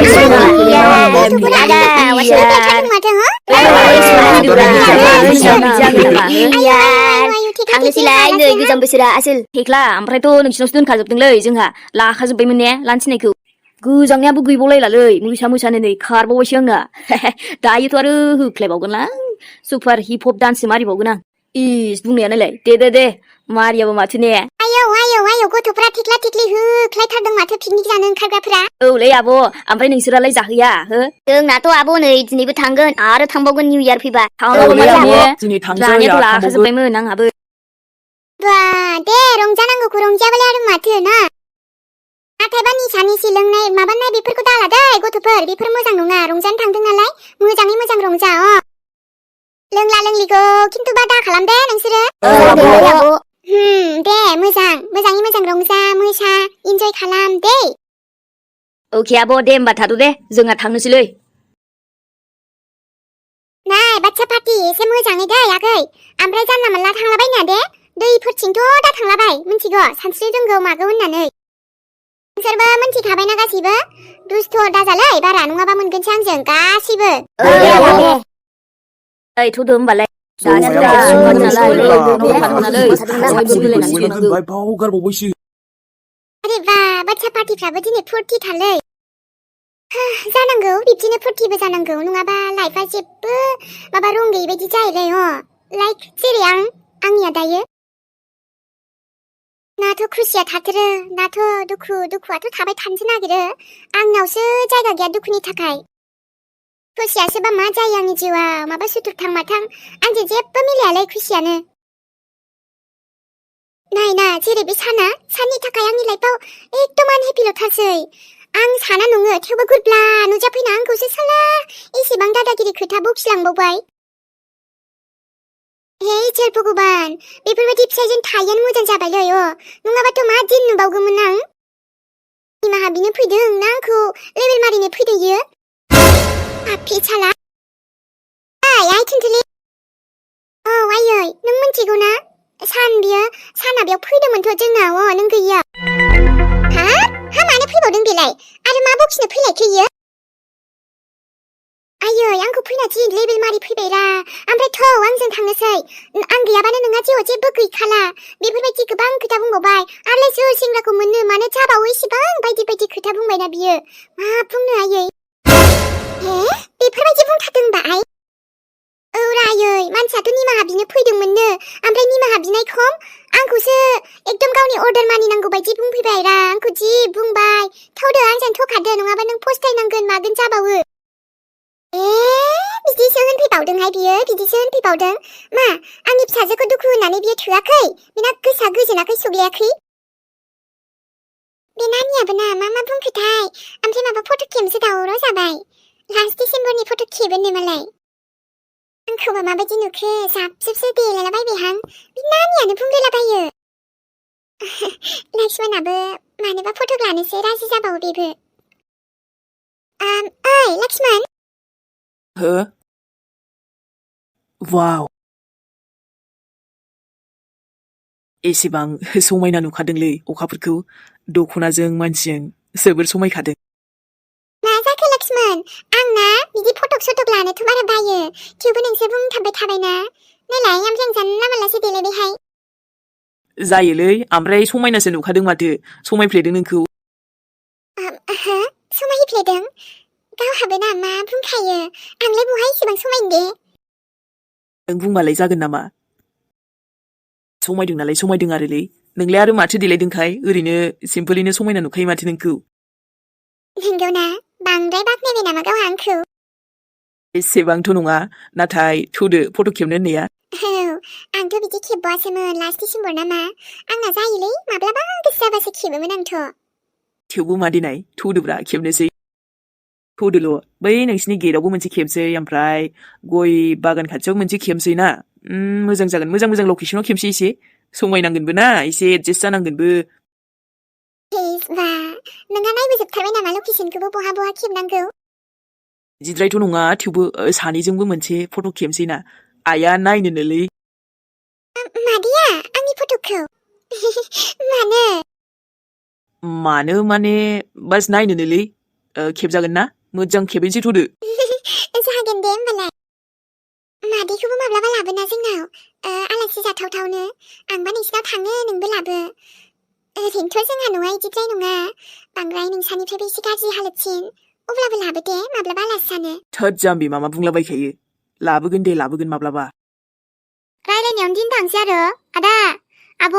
Ada, what's up? थांनोसैलाय नै गोजाम बोसोरा आसोल थेख्ला ओमफ्रायथ' नोंसिनावसो दोनखाजोबदोंलै जोंहा लाखाजोब्बायमोन ने लानथिनायखौ गोजांनायाबो गैबावलायलालै मोसानो नै खारबावबायसो आंना दायोथ' आरो होख्लायबावगोनलां सुपार हिप हप डान्ससो मारिबावगोन आं इस बुंनायानोलाय दे मारियाबो माथो ने आयौ गथ'फोरा थेख्ला थेख्लि होख्लायथारदों माथो पिकनिक जानो ओंखारग्राफोरा औलै आब' ओमफ्राय नोंसोरालाय जाहैया हो जोंनाथ' आब' नै दिनैबो थांगोन आरो थांबावगोन निउ इयार फैबा जानायाथ' लाखाजोब्बायमोन आंहाबो बा दे रंजानांगौखौ रंजाबालाय आरो माथो ना नाथायबा निसा लोंनाय माबानाय बेफोरखौ दाला दै गथ'फोर बेफोर मोजां नङा रंजानो थांदों नालाय मोजाङै मोजां रंजा लोंला लोंलिखौ खिन्थु बादा खालाम दे नोंसोरो दे मोजाङै मोजां रंजा मोसा इन्जय खालाम दे अके आब' दे होमबा थाथ' दे जोंहा थांनोसैलै नाय बाच्चा पार्टि एसे मोजाङै दै आगै ओमफ्राय जानला मोनला थांलाबायना दे दैफोरथिंथ' दा थांलाबाय मिन्थिगौ सानस्रि रोंगौ मागौ होननानै नोंसोरबो मिन्थिखाबायना गासैबो दुस्थ' दाजालै बारा नङाबा मोनगोनसो आंजों गासैबो थ'दो होमबालाय अरे बा बाच्चा पार्टिफ्राबो दिनै फुर्टिथारलै जानांगौ बिब्दिनो फुर्टिबो जानांगौ नङाबा लाइफआ जेबो माबा रं गैयै बायदि जायोलै लाइक जेरै आंनिया दायो नाथ' खुसिया थाथारो नाथ' दुखुआथ' थाबाय थानोसो नागिरो आंनावसो जायगा गैया दुखुनि थाखाय खुसियासोबा मा जायो आंनि जिउआव माबा सुथुरथां माथां आंजों जेबो मिलायालै खुसियानो नायना जेरै बे साननि थाखाय आंनि लाइफआव एकदम आनहेपिल'थारसै आं साना नङो थेवबो गुरब्ला नुजाफैना आंखौसो साला एसेबां दादागिरि खोथा बखिलांबावबाय हे इसोर भगबान बेफोरबायदि फिसाइजों थायैयानो मोजां जाबायलै नङाबाथ' मा दिन नुबावगौमोन आं निमाहा बिनो फैदों ना आंखौ लेबेल मारिनो फैदों इयो पापि साला आइ थुनथुलि आयै नों मिन्थिगौ ना साना बेयाव फैदोंमोनथ' जोंनाव नों गैया हा मानो फैबावदों बेलाय आरो मा बखिनो फैलायखो इयो आयै आंखौ फैना जि लेबेल मारि फैबायरा ओमफ्राय थौ आंजों थांनोसै आं गैयाबानो नोंहा जिउआव जेबो गैखाला बेफोरबायदि गोबां खोथा बुंबावबाय आरोलाय सोर सेंग्राखौ मोननो मानो जाबावो इसेबां बायदि खोथा बुंबायना बियो मा बुंनो आयै बेफोरबायदि बुंथारदों होनबा आइ औरा आयै मानसियाथ' निमाहा बिनो फैदोंमोननो ओमफ्राय निमाहा बिनाय खम आंखौसो एकदम गावनि अर्डार मानिनांगौ बायदि बुंफैबायरा आंखौ जि बुंबाय थौदो आंजों थखादो नङाबा नों फस्थायनांगोन मागोन जाबावो बिदिसो होनफैबावदोंहाय बियो बिदिसो होनफैबावदों मा आंनि फिसाजोखौ दुखु होनानै बियो थोआखै बिना गोसोआ गोजोनाखै सुग्लायाखै बे नानियाबो ना मा बुंखोथाय ओमफ्राय माबा फट' खेबनोसो दावराव जाबाय लास्ट डिसेम्बरनि फट' खेबोनो मालाय आंखौबो माबायदि नुखो जाबजुबसो देलायलाबायबायहां बे नानियानो बुंलायलाबायो लक्ष्मणाबो मानोबा फट' लानोसो राजि जाबावो बेबो ओइ लक्ष्मण वाव एसेबां समायना नुखादोंलै अखाफोरखौ दख'नाजों मानसिजों जोबोर समायखादों मा जाखो लक्ष्मण आंना बिदि फटक लानोथ' बारा बायो थेवबो नोंसोर बुंथाबबाय थाबायना नायलाय ओमफ्राय आं जानला मानलासो देलायबायहाय जायोलै ओमफ्राय समायनासो नुखादों माथो समायफ्लेदों नोंखौ समायफ्लेदों गावहाबो ना मा बुंखायो आंलाय बहाय इसेबां समायनो दे नों बुंबालाय जागोन नामा समायदों नालाय समायदों आरोलै नोंलाय आरो माथो देलायदोंखाय ओरैनो सिम्पोलैनो समायना नुखायो माथो नोंखौ नंगौना बांद्राय बाख्नायबाय नामा गावहा आंखौ एसेबांथ' नङा नाथाय थौदो फट' खेबनो होननाया आंथ' बिदि खेबबावासोमोन लास्ट डिसेम्बर ना मा आंना जायोलै माब्लाबा गोसो जाबासो खेबोमोन आंथ' थेवबो मा देनाय थौदोब्रा खेबनोसै थौदोल' बै नोंसिनि गेटआवबो मोनसे खेबसै ओमफ्राय गय बागान खाथियाव मोनसे खेबसै ना मोजां जागोन मोजां लकेसनाव खेबसै एसे समायनांगोनबो ना एसे एडजास्ट जानांगोनबो बा नोंहा नायबोजोबथारबाय नामा लकेसनखौबो बहा खेबनांगौ जिद्रायथ' नङा थेवबो सानैजोंबो मोनसे फट' खेबसै ना आइया नायनोनोलै मादैया आंनि फट'खौ मानो माने बास नायनोनोलै खेबजागोन ना? मोजां खेबनोसै थुदो। जागोन दे होमबालाय। मादैखौबो माब्लाबा लाबोना जोंनाव आलासि जाथावथावनो। आंबा नोंसिनाव थाङो, नोंबो लाबो। ओरैनोथ' जोंहा न'आ इदिद्राय नङा, बांद्राय नोंसानिफ्रायबो एसे गाज्रि हालोदसिन। अब्लाबो लाबो दे माब्लाबा आलासि जानो। थोद जाम्बि मामा बुंलाबायखायो। लाबोगोन दे लाबोगोन माब्लाबा। रायलायनायावनो दिन थांसै आरो। आदा, आब'।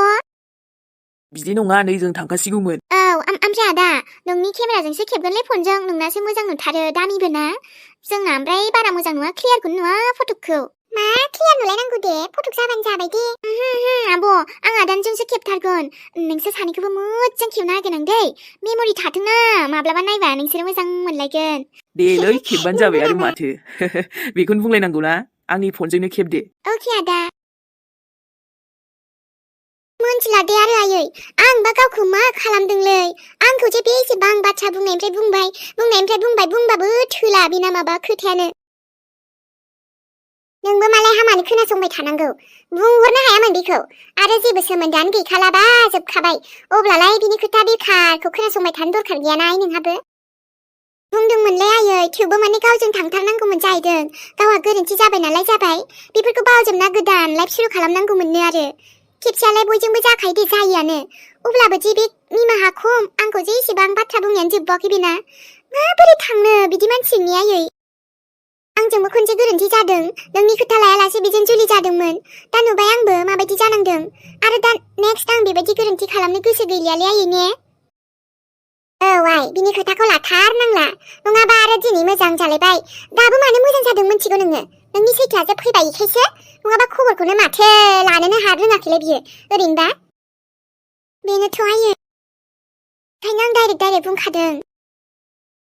बिदि नङा, नै जों थांखासिगौमोन। औ, ओमफ्राय आदा, नोंनि केमेराजोंसो खेबगोनलै फनजों। नोंनासो मोजां नुथारो, दामिबो ना। जोंना ओमफ्राय बारा मोजां नुवा, क्लियारखौनो नुवा फटकखौ। मा क्लियार नुलायनांगौ दे, फटक जाबानो जाबाय दे। आब', आं आदानिजोंसो खेबथारगोन। नोंसोर सानैखौबो मोजां खेबना होगोन आं दै। मेम'रि थाथोंना, माब्लाबा नायबा नोंसोरो मोजां मोनलायगोन। देलै खेबबानो जाबाय आरो माथो। बेखौनो बुंलायनांगौ ना? आंनि फनजोंनो खेबदे। अके आदा। मोनथिला दे आरो आयै, आंबा गावखौ मा खालामदोंलै। आंखौ जे बेसेबां बाथ्रा बुंनायनिफ्राय बुंबाबो थोला बेना माबा खोथायानो। नोंबो मालाय हामानो खोनासंबाय थानांगौ। बुंहरनो हायामोन बेखौ। आरो जेबो सोमोन्दोआनो गैखालाबा जोबखाबाय। अब्लालाय बिनि खोथा बेखारखौ खोनासंबाय थानो दरखार गैयाना नोंहाबो। बुंदोंमोनलै आयै, थेवबो माने गावजों थांथारनांगौमोन जाहैदों। गावहा गोरोन्थि जाबाय नालाय जाबाय। बेफोरखौ बावजोबना गोदान लाइफ सुरु खालामनांगौमोननो आरो। खेबसेयालाय बयजोंबो जाखायो दे, जायोआनो। अब्लाबो जे बे निमाहा खम, आंखौ जे एसेबां बाथ्रा बुंनायानो जोबबावाखै बेना। माबोरै थांनो बिदि मानसिनि आयै। आंजोंबो खनसे गोरोन्थि जादों। नोंनि खोथा लायालासे बेजों जुलि जादोंमोन। दा नुबाय आंबो माबायदि जानांदों। आरो दा नेक्स्ट आं बेबायदि गोरोन्थि खालामनो गोसो गैलियालै आयै ने। औ आइ, बिनि खोथाखौ लाथारनांला। नङाबा आरो दिनै मोजां जालायबाय। दाबो मानो मोजां जादों मिथिगौ नोङो? नोंनि सैथोआ जे फैबाय इखायसो। नङाबा खबरखौनो माथो लानोनो रोङाखैलाय बियो। ओरैनोबा बेनोथ' आयै। ओंखायनो आं डाइरेक्ट बुंखादों।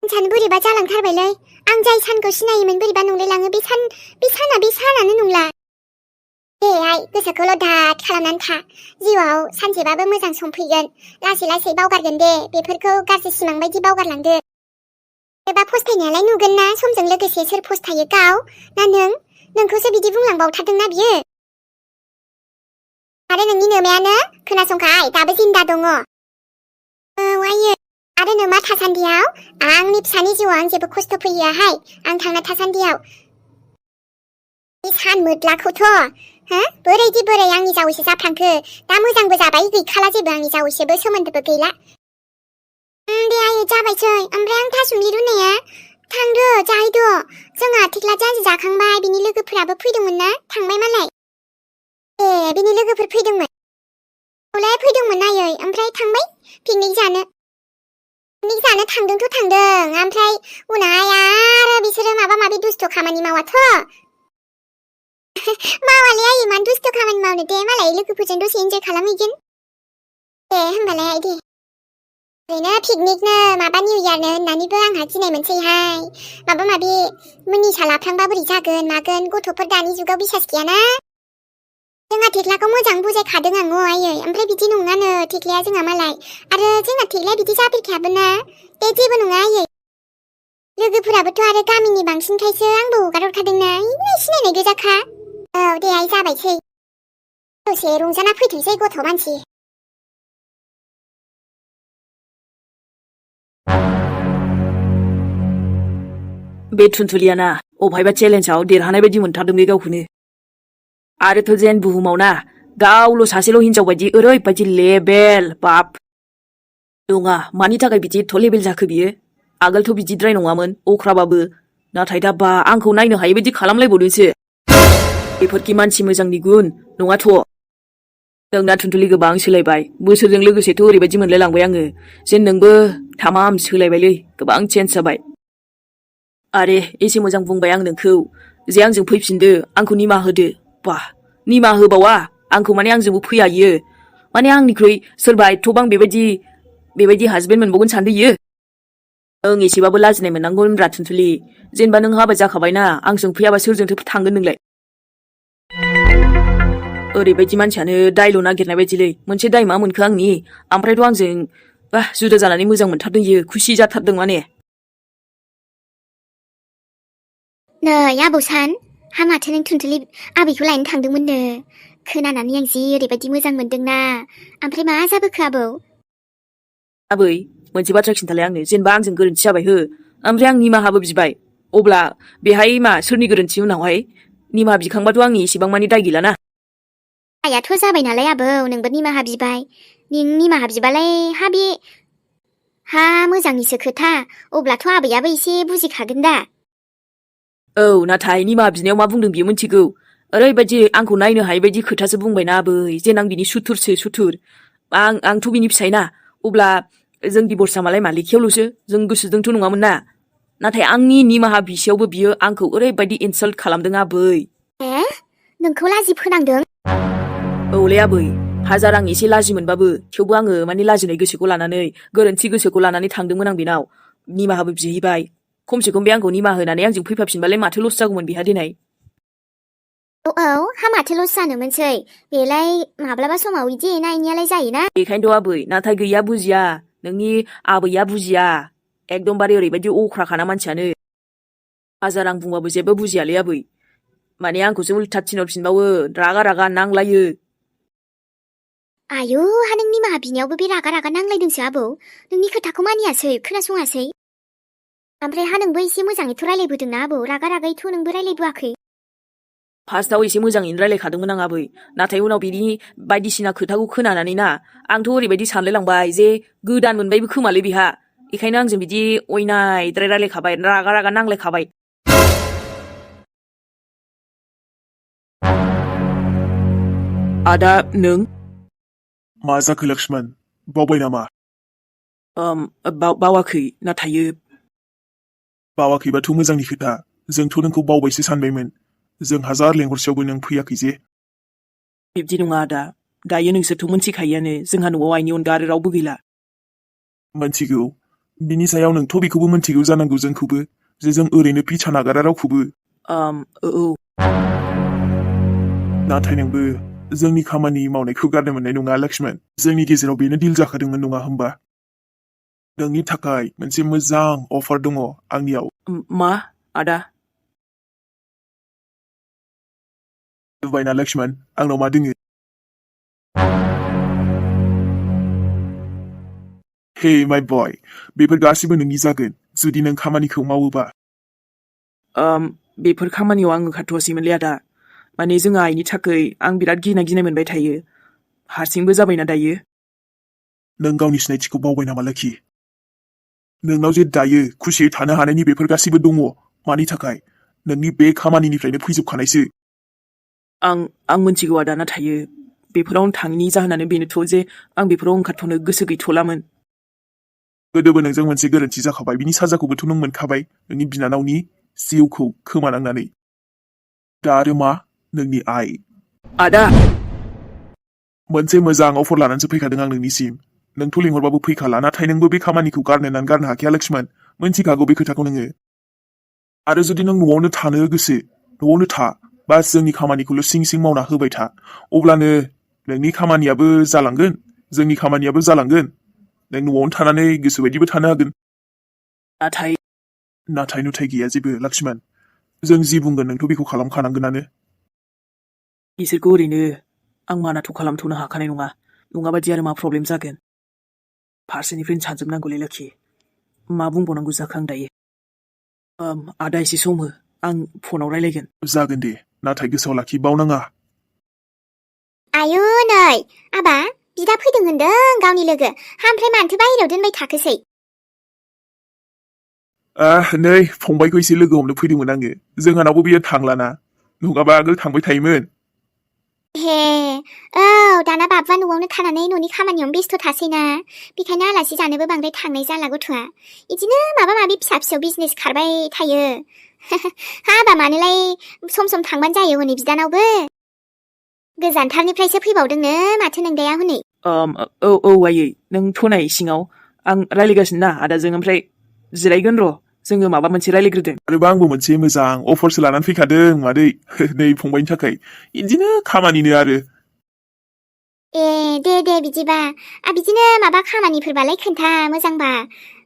सानो बोरैबा जालांथारबायलै। आं जाय सानखौ सिनायोमोन बोरैबा नंलायलाङो। बे सानानो नंला। दे आइ, गोसोखौल' दाद खालामनानै था। जिउआव सानसेबाबो मोजां सम फैगोन। लासै लासै बावगारगोन दे। बेफोरखौ गाज्रि सिमां बायदि बावगारलांदो। एबा फस्थायनायालाय नुगोन ना समजों लोगोसे सोर फस्थायो, गाव ना नों? नोंखौसो बिदि बुंलांबावथारदोंना बियो। आरो नोंनि नोमायानो खोनासंखाय, दाबो जिन्दा दङ। औ आयै। आरो नोमा थासान्दियाव आंनि फिसानि जिउआव आं जेबो खस्थ' फैयाहाय। आं थांना थासान्दियाव बे सान मोद्लाखौथ' बोरै आंनि जावैसो जाफ्लांखो। दा मोजांबो जाबाय, गैखाला जेबो आंनि जावैसोबो सोमोन्दोबो गैला। दे आयै, जाबायसै। ओमफ्राय आं थासुमलि रुनाया थांदो जाहैदो। जोंहा थेख्ला जाजि जाखांबाय। बिनि लोगोफोराबो फैदोंमोन ना, थांबाय मालाय। ए, बिनि लोगोफोर फैदोंमोन? औलाय फैदोंमोन आयै, ओमफ्राय थांबाय पिकनिक जानो। पिकनिक जानो थांदोंथ' थांदों, ओमफ्राय उनावहाय आरो बिसोरो माबा माबि दुस्थ' खामानि मावाथ'। मावालै आयै, मानो दुस्थ' खामानि मावनो दे, मालाय लोगोफोरजों दसे इन्जय खालामहैगोन। दे होमबालाय आइ दे। ओरैनो पिकनिकनो माबा निउ इयारनो होननानैबो आंहा गिनाय मोनसैहाय। माबा माबि निसा लाफ्लांबा बोरै जागोन मागोन। गथ'फोर दानि जुगाव बिसास गैयाना। जोंहा थेख्लाखौ मोजां बुजायखादों आङो आयै, ओमफ्राय बिदि नङानो थेख्लाया जोंहा मालाय। आरो जोंना थेख्लाया बिदि जाफेरखायाबोना। दे जेबो नङा आयै। लोगोफोराबोथ' आरो गामिनि बांसिनखायसो आंबो हगार हरखादोंना, सिनायनाय गोजाखा। औ दे आइ, जाबायसै। दसे रंजाना फैथोंसै गथ' मानसि। बे थुनथुलियाना अबहायबा चेलेन्जआव देरहानाय बायदि मोनथारदों बे गावखौनो। आरोथ' जेन बुहुमाव ना गावल' सासेल' हिनजाव बायदि ओरैबायदि लेबेल बाप। नङा, मानि थाखाय बिदि एथ' लेबेल जाखो बियो? आगोलथ' बिदिद्राय नङामोन, अख्राबाबो। नाथाय दा बा आंखौ नायनो हायै बायदि खालामलायबावदोंसो। बेफोरखि मानसि मोजांनि गुन नङाथ'। नोंना थुनथुलि गोबां सोलायबाय। बोसोरजों लोगोसेथ' ओरैबायदि मोनलायलांबाय आङो जेन नोंबो थामाम सोलायबायलै, गोबां चेन्ज जाबाय। आरे, एसे मोजां बुंबाय आं नोंखौ जे आंजों फैफिनदो, आंखौ निमाहा होदो। बाह, निमाहा होबावा आंखौ, माने आंजोंबो फैया इयो। माने आंनिख्रुइ सोरबा एथ'बां बेबायदि हासबेन्ड मोनबावगोन सानदो इयो? ओं, एसेबाबो लाजिनाय मोननांगौनब्रा थुनथुलि। जेनेबा नों हाबा जाखाबायना, आंजों फैयाबा सोरजोंथो थांगोन नोंलाय? ओरैबायदि मानसियानो दायल' नागिरनाय बायदिलै। मोनसे दाय मा मोनखो आंनि? ओमफ्रायथ' आंजों जुदा जानानै मोजां मोनथारदों इयो, खुसि जाथारदों माने। नै आबौ सान, हामाथो नों थुनथुलि आबैखौ लायनो थांदोंमोननो। खोनानानै आं जि ओरैबायदि मोजां मोनदोंना। ओमफ्राय मा जाबोखो आबौ? आबै, मोनसे बाथ्रा खिन्थालाय आंनो जेनेबा आंजों गोरोन्थि जाबाय हो ओमफ्राय आं निमाहाबो बिबाय अब्ला बेहाय मा सोरनि गोरोन्थि उनावहाय निमाहा बिखांबाथ' आंनि एसेबां मानि दाय गैलाना आयाथ' जाबाय नालाय आबौ नोंबो निमाहा बिबाय नों निमाहा बिबालाय मोजांनिसो खोथा अब्लाथ' आबैयाबो एसे बुजिखागोन दा औ नाथाय निमाहा बिनायाव मा बुंदों बियो मिथिगौ ओरैबायदि आंखौ नायनो हायै बायदि खोथासो बुंबायना आबै जेन आं बिनि सुथुर आंथ' बिनि फिसायना अब्ला जों दिभर्सआ मालाय मा लेखायावल'सो जों गोसोजोंथ' नङामोन ना नाथाय आंनि निमाहा बिसेयावबो बियो आंखौ ओरैबायदि इनसाल्ट खालामदों आबै नोंखौ लाजि फोनांदों औलै आबै हाजार आं एसे लाजि मोनबाबो थेवबो आङो माने लाजिनाय गोसोखौ लानानै गोरोन्थि गोसोखौ लानानै थांदोंमोन आं बेनाव निमाहाबो बिहैबाय खमसे खम बे आंखौ निमाहा होनानै आंजों फैफाफिनबालाय माथो लस जागौमोन बेहा दिनै औ माथो लस जानोमोनसै बेलाय माब्लाबा समाव इदि एना एनियालाय जायोना बेखायनोथ' आबै नाथाय गैया बुजिया नोंनि आबैया बुजिया एकदमबारे ओरैबायदि अख्राखाना मानसियानो हाजार आं बुंबाबो जेबो बुजियालै आबै माने आंखौसो उल्था थिनहरफिनबावो रागा नांलायो आयु हा नों निमाहा बिनायावबो बे रागा नांलायदोंसो आबौ नोंनि खोथाखौ मानियासै खोनासङासै ओमफ्राय हा नोंबो एसे मोजाङैथ' रायलायबोदोंना आबौ रागायैथ' नोंबो रायलायबोआखै फार्स्टआव एसे मोजाङैनो रायलायखादोंमोन आं आबै नाथाय उनाव बिनि बायदिसिना खोथाखौ खोनानानै ना आंथ' ओरैबायदि सानलायलांबाय जे गोदान मोनबायबो खोमालै बिहा बेखायनो आंजों बिदि अयनायद्राय रायलायखाबाय रागा नांलायखाबाय आदा नों मा जाखो लक्ष्मण बावबाय नामा बावाखै नाथाय बावाखैबाथ' मोजांनि खोथा जोंथ' नोंखौ बावबायसो सानबायमोन जों हाजार लेंहरसेयावबो नों फैयाखै जे बिब्दि नङा आदा दायो नोंसोरथ' मोनथिखायोआनो जोंहा न'आव आइनि अनगा आरो रावबो गैला मोनथिगौ बिनि सायाव नोंथ' बेखौबो मोनथिगौ जानांगौ जोंखौबो जे जों ओरैनो फिसा नागारा रावखौबो औ नाथाय नोंबो जोंनि खामानि मावनायखौ गारनो मोननाय नङा लक्ष्मण जोंनि गेजेराव बेनो डिल जाखादोंमोन नङा होमबा नोंनि थाखाय मोनसे मोजां अफार दङ आंनियाव मा आदा नुबायना लक्ष्मण आंनाव मा दोङो हे माय बय बेफोर गासिबो नोंनि जागोन जुदि नों खामानिखौ मावोबा बेफोर खामानियाव आं ओंखारथ'वासैमोनलै आदा माने जोङो आइनि थाखाय आं बिराद गिनाय मोनबाय थायो हारसिंबो जाबायना दायो नों गावनि सिनायथिखौ बावबाय नामा लोखि नोंनाव जे दायो खुसियै थानो हानायनि बेफोर गासिबो दङ मानि थाखाय नोंनि बे खामानिनिफ्रायनो फैजोबखानायसो आं मोनथिगौ आदा नाथाय बेफोराव थाङिनि जाहोनानो बेनोथ' जे आं बेफोराव ओंखारथ'नो गोसो गैथ'लामोन गोदोबो नोंजों मोनसे गोरोन्थि जाखाबाय बिनि साजाखौबोथ' नों मोनखाबाय नोंनि बिनानावनि जिउखौ खोमानांनानै दा आरो मा नोंनि आइ आदा मोनसे मोजां अफर लानानैसो फैखादों आं नोंनिसिम नोंथ' लिंहरबाबो फैखाला नाथाय नोंबो बे खामानिखौ गारनो हाखाया लक्ष्मण मोनथिखागौ बे खोथाखौ नोङो आरो जुदि नों न'आवनो थानो गोसो न'आवनो था बास जोंनि खामानिखौल' सिं मावना होबाय था अब्लानो नोंनि खामानियाबो जालांगोन जोंनि खामानियाबो जालांगोन नों न'आवनो थानानै गोसोबायदिबो थानो हागोन नाथाय नुथाय गैया जेबो लक्ष्मण जों जि बुंगोन नोंथ' बेखौ खालामखानांगोनानो बिसोरखौ ओरैनो आं मानाथ' खालामथ'नो हाखानाय नङा नङाबादि आरो मा प्रब्लेम जागोन फारसेनिफ्रायनो सानजोबनांगौलै लोखि मा बुंबावनांगौ जाखो आं दायो आदा एसे सम हो आं फनाव रायलायगोन जागोन दे नाथाय गोसोआव लाखि बावनाङा आयु नै आबा बिदा फैदों होनदों गावनि लोगो ओमफ्राय मानोथो बाहेरायाव दोनबाय थाखोसै नै फंबायखौ एसे लोगो हमनो फैदोंमोन आङो जोंहानावबो बियो थांलाना नङाबा आगोल थांबाय थायोमोन हे औ दाना बाबुआ न'आवनो थानानै न'नि खामानियावनो बेस्थ' थासैना बेखायनो आलासि जानोबो बांद्राय थांनाय जाला गथ'आ इदिनो माबा माबि फिसा बिजनेस खारबाय थायो हाबा मानोलाय सम थांबानो जायो हनै बिदानावबो गोजानथारनिफ्रायसो फैबावदोंनो माथो नोंदाया हनै औ आयै नों थ'नाय सिङाव आं रायलायगासिनो ना आदाजों ओमफ्राय जिरायगोन र' जोङो माबा मोनसे रायलायग्रोदों आरोबा आंबो मोनसे मोजां अफारसो लानानै फैखादों मादै नै फंबायनि थाखाय इदिनो खामानिनो आरो ए दे बिदिबा बिदिनो माबा खामानिफोरबालाय खोन्था मोजांबा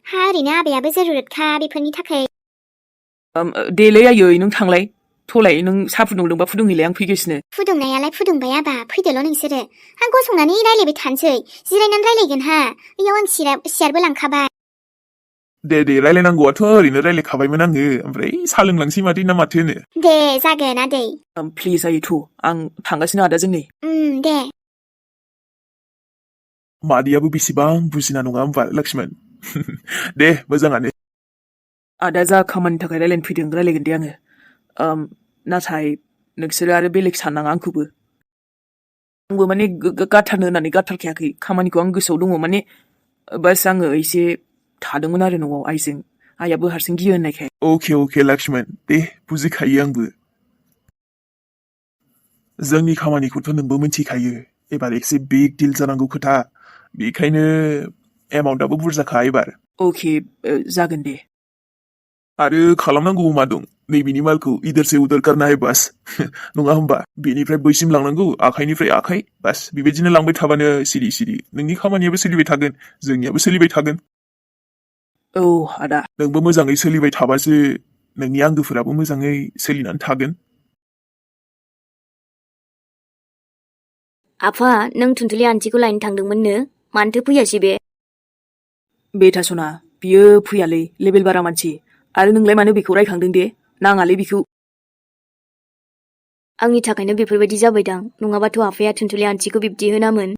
हा ओरैनो आबायाबो जरुरतखा बेफोरनि थाखाय देलै आयै नों थांलाय थ'लाय नों साहा फुदुंदोंबा फुदुंहैलाय आं फैगासिनो फुदुंनायालाय फुदुंबाय आबा फैदोल' नोंसोरो आं गसंनानै रायलायबाय थानोसै जिरायनानै रायलायगोन हा बैयाव आं सियारबो लांखाबाय दे रायलायनांगौआथ' ओरैनो रायलायखाबायमोन आङो ओमफ्राय सा लोंलांसै मादै ना माथो होनो दे जागोन आदै प्लिज आयै थु आं थांगासिनो आदाजों नै दे मादैयाबो बेसेबां बुजिना नङा होमबा लक्ष्मण दे मोजाङानो आदा जा खामानिनि थाखाय रायलायनो फैदों रायलायगोन दे आङो नाथाय नोंसोरो आरो बेलेग साननाङा आंखौबो आंबो माने गारथारनो होननानै गारथारखायाखै खामानिखौ आं गोसोआव दङ माने बास आङो एसे थादोंमोन आरो न'आव आइजों आइयाबो हारसिं गियो होननायखाय अके लक्ष्मण दे बुजिखायो आंबो जोंनि खामानिखौथ' नोंबो मिथिखायो एबार एसे बिग डिल जानांगौ खोथा बेखायनो एमाउन्टआबो बुरजाखा एबार अके जागोन दे आरो खालामनांगौ मा दं नैबेनि मालखौ इधर से उधर करना है बास नङा होमबा बेनिफ्राय बैसिम लांनांगौ आखाइनिफ्राय आखाइ बास बेबायदिनो लांबाय थाबानो सिरि नोंनि खामानियाबो सोलिबाय थागोन जोंनियाबो सोलिबाय थागोन औ आदा नोंबो मोजाङै सोलिबाय थाबासो नोंनि आंगोफोराबो मोजाङै सोलिनानै थागोन आफा नों थुनथुलि आन्टिखौ लायनो थांदोंमोननो मानोथो फैयासै बे बेथा सना बियो फैयालै लेभेल बारा मानसि आरो नोंलाय मानो बेखौ रायखांदों दे नाङालै बिखौ आंनि थाखायनो बेफोरबायदि जाबायदां नङाबाथ' आफाया थुनथुलि आन्टिखौ बिब्दि होनामोन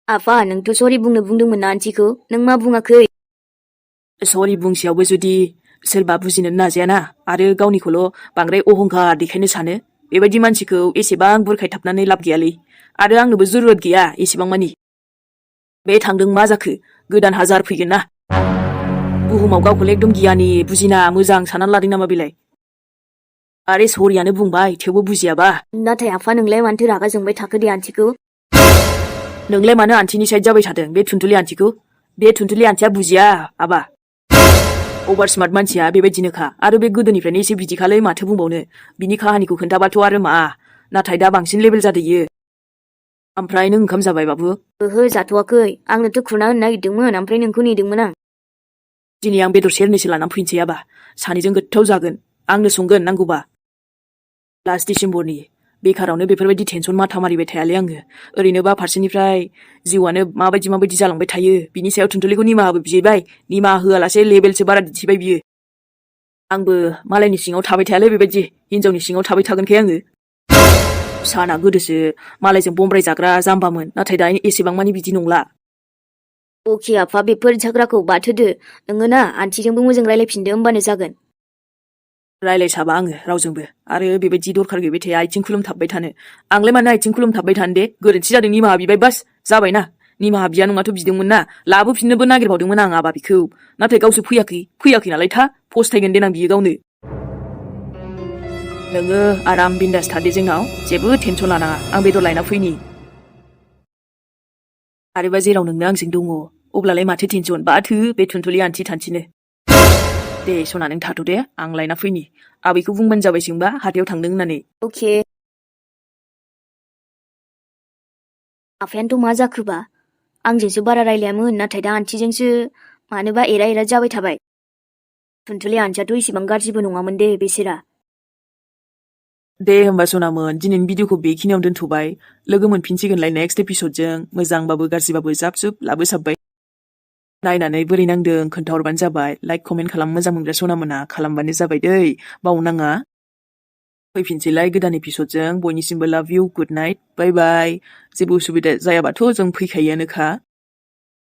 आफा नोंथ' सरि बुंनो बुंदोंमोन ना आन्टिखौ नों मा बुङाखै सरि बुंसेयावबो जुदि सोरबा बुजिनो नाजायाना आरो गावनिखौल' बांद्राय अहंकार देखायनो सानो बेबायदि मानसिखौ एसेबां बुरखायथाबनानै लाब गैयालै आरो आंनोबो जुरुरत गैया एसेबां मानि बे थांदों मा जाखो गोदान हाजार फैगोन ना बुहुमाव गावखौल' एकदम गियानि बुजिना मोजां साननानै लादों नामा बेलाय आरे सरियानो बुंबाय थेवबो बुजियाबा नाथाय आफा नोंलाय मानोथो रागा जोंबाय थाखो दे आन्टिखौ नोंलाय मानो आन्टिनि साइड जाबाय थादों बे थुनथुलि आन्टिखौ बे थुनथुलि आन्टिया बुजिया आबा अभार स्मार्ट मानसिया बेबायदिनोखा आरो बे गोदोनिफ्रायनो एसे बिदिखालै माथो बुंबावनो बिनि काहानिखौ खोन्थाबाथ' आरो मा नाथाय दा बांसिन लेभेल जादों इयो ओमफ्राय नों ओंखाम जाबाय बाबु ओहो जाथ'वाखै आंनोथ' खुरना होनो नागिरदोंमोन ओमफ्राय नोंखौ नेदोंमोन आं दिनै आं बेदर सेरनैसो लानानै फैनोसै आबा सानैजों गोथाव जागोन आंनो संगोन नांगौबा लास्ट डिसेम्बरनि बेखारावनो बेफोरबायदि टेनसन माथा मारिबाय थायालै आङो ओरैनोबा फारसेनिफ्राय जिउआनो माबायदि जालांबाय थायो बिनि सायाव थुनथुलिखौ निमाहाबो बिबाय निमाहा होआलासे लेभेलसो बारा दिन्थिबाय बियो आंबो मालायनि सिङाव थाबाय थायालै बेबायदि हिनजावनि सिङाव थाबाय थागोनखाय आङो साना गोदोसो मालायजों बमब्राय जाग्रा जाम्बामोन नाथाय दा एसेबां मानि बिदि नंला अके आफा बेफोर झाग्राखौ बाथोदो नोङो ना आन्टिजोंबो मोजां रायलायफिनदो होमबानो जागोन रायलायसाबा आङो रावजोंबो आरो बेबायदि दरखार गैबाय थाया आथिं खुलुमथाबबाय थानो आंलाय मानो आथिं खुलुमथाबबाय थानो दे गोरोन्थि जादों निमाहा बिबाय बास जाबायना निमाहा बिया नङाथ' बिदोंमोन ना लाबोफिननोबो नागिरबावदोंमोन आं आबा बिखौ नाथाय गावसो फैयाखै नालाय फस्थायगोन देनां बियो गावनो नोङो आराम बिन्दास थादे जोंनाव जेबो टेनसन लानाङा आं बेदर लायना फैनि आरोबा जेराव नोंनो आंजों दङ अब्लालाय माथो टेनसन बाथो बे थुनथुलि आन्टि थान्थिनो दे सना नों थाथ' दे आं लायना फैनि आबैखौ बुंबानो जाबाय सोंबा हाथायाव थांदों होननानै अके आफायानोथ' मा जाखोबा आंजोंसो बारा रायलायामोन नाथाय दा आन्टिजोंसो मानोबा एरा जाबाय थाबाय थुनथुलि आन्टियाथ' इसेबां गाज्रिबो नङामोन दे बेसेरा दे होमबा सनामोन दिनैनि भिडिअखौ बेखिनियाव दोनथ'बाय लोगो मोनफिनसिगोनलाय नेक्स्ट एपिसडजों मोजांबाबो गाज्रिबाबो जाब जुब लाबोसाबबाय नायनानै बोरै नांदों खोन्थाहरबानो जाबाय लाइक कमेन्ट खालाम मोजां मोनग्रा सनामोना खालामबानो जाबाय दै बावनाङा फैफिनसैलाय गोदान एपिसडजों बयनिसिमबो लाभ इउ गुड नाइट बाय बाय जेबो उसुबिदा जायाबाथ' जों फैखायोआनोखा